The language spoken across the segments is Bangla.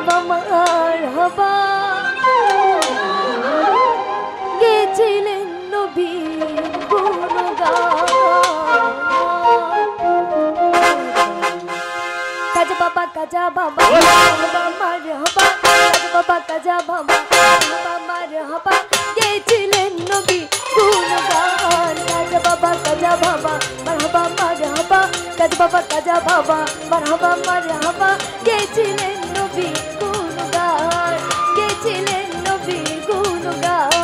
মারহাবা মারহাবা গেছিলেন নবীর গুণগান কাজা বাবা মারহাবা মারহাবা কাজা বাবা মারহাবা মারহাবা গেছিলেন নবী গুণগান কাজা বাবা মারহাবা মারহাবা কাজা বাবা মারহাবা মারহাবা গেছিলেন নবী গুণগান গেছিলেন নবী গুণগান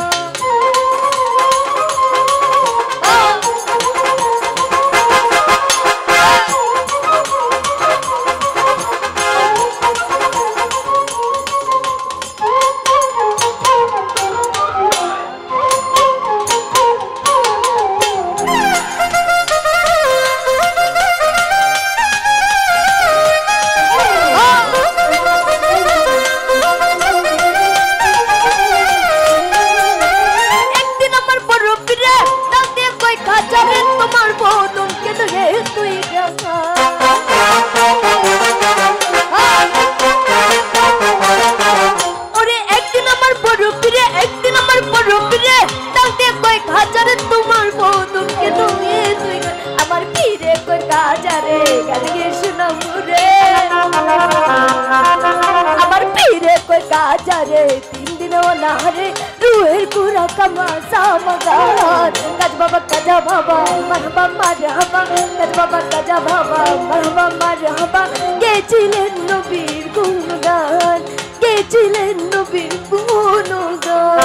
আমার পীরে কই কাজারে তিন দিন নারে রুহের কুরা কামাসা মগান কাজ বাবা কাজা বাবা মারহাবা মারহাবা কাজ বাবা কাজা বাবা মারহাবা মারহাবা গেছিলেন নবীর গুণগান গেছিলেন নবীর গুণগান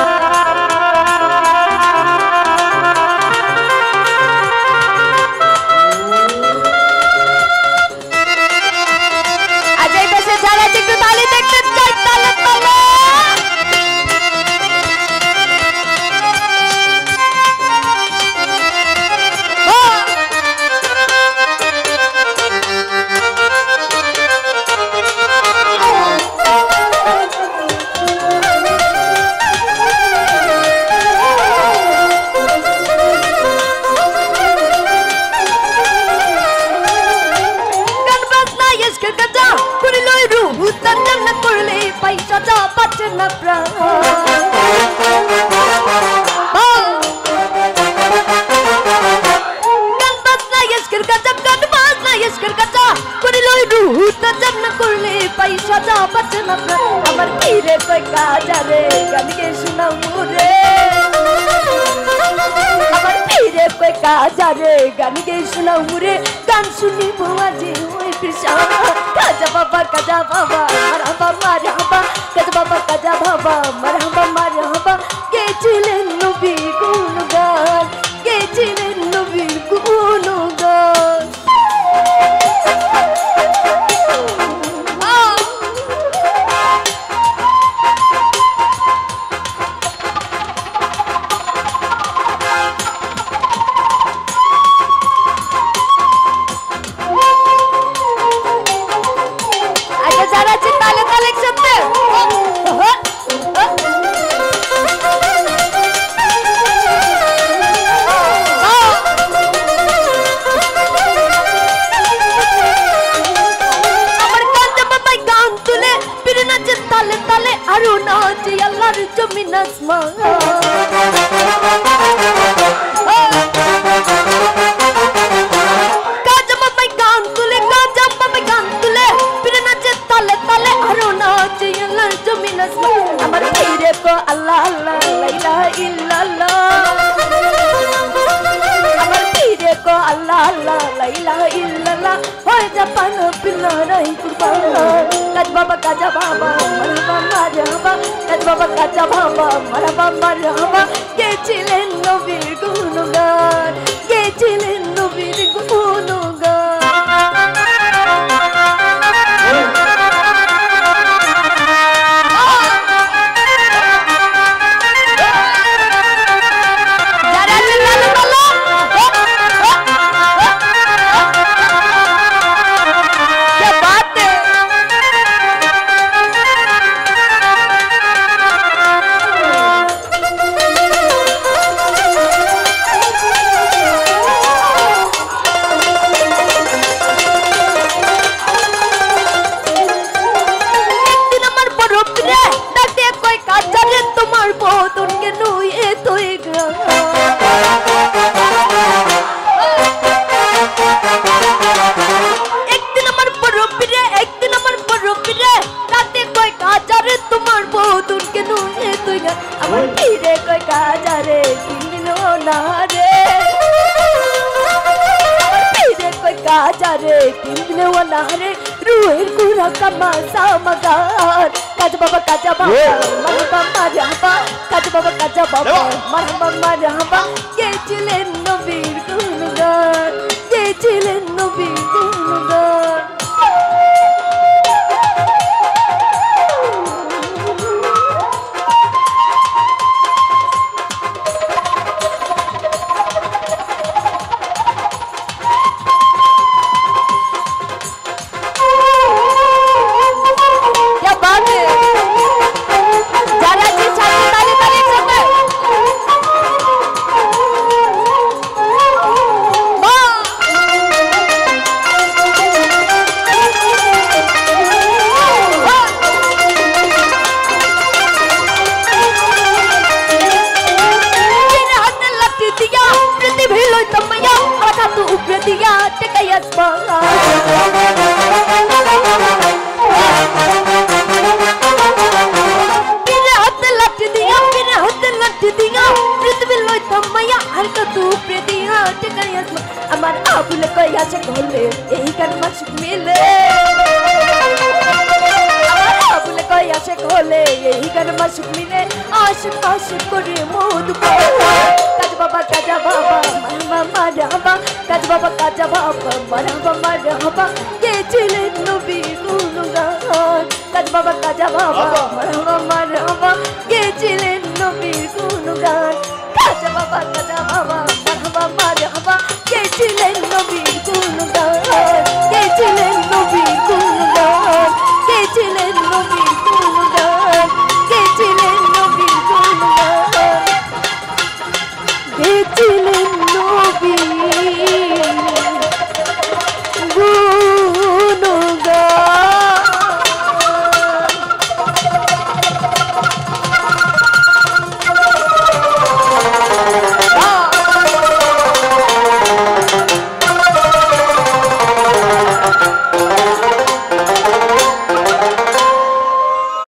আমার পীরে কই কাজারে গান গে শোনাও মুরে আমার পীরে কই কাজারে গান গে শোনাও মুরে গান শুনিব আজি ওই কৃষ্ণ কাজা বাবা মারহাবা মারহাবা কাজা বাবা মারহাবা মারহাবা গেছিলেন নবীর গুণগান গেছিলেন নবীর গুণগান আমার পীরে কো আল্লাহ আল্লাহ লা ইলাহা ইল্লাল্লাহ আমার পীরে কো আল্লাহ আল্লাহ লা ইলাহা ইল্লাল্লাহ হয় জাপান পিল্লা রাই কুরবান কাজ বাবা কাজা বাবা মারহাবা মারহাবা কাজ বাবা কাজা বাবা মারহাবা মারহাবা গেছিলেন নবীর গুণগান গেছিলেন নবীর গুণগান কেন তুই গান আমার ফিরে কই কাজারে কিনলো না রে ফিরে কই কাজারে কিনলো না রে রুয়ের কুড়া কামা সামগার কাজা বাবা মারহাবা মারহাবা কাজা বাবা মারহাবা মারহাবা গেছিলেন নবীর গুণগান গেছিলেন নবীর গুণগান আমার আবুল কইয়া সে ঘলে এই গান মাসুক মিলে আমার আবুল কইয়া সে ঘলে এই গান মাসুক মিলে আশিক আশিক করে মধু কাজা বাবা মারহাবা মারহাবা কাজা বাবা মারহাবা মারহাবা গেছিলেন নবীর গুণগান কাজা বাবা মারহাবা মারহাবা গেছিলেন নবীর গুণগান কাজা বাবা মারহাবা মারহাবা গেছিলেন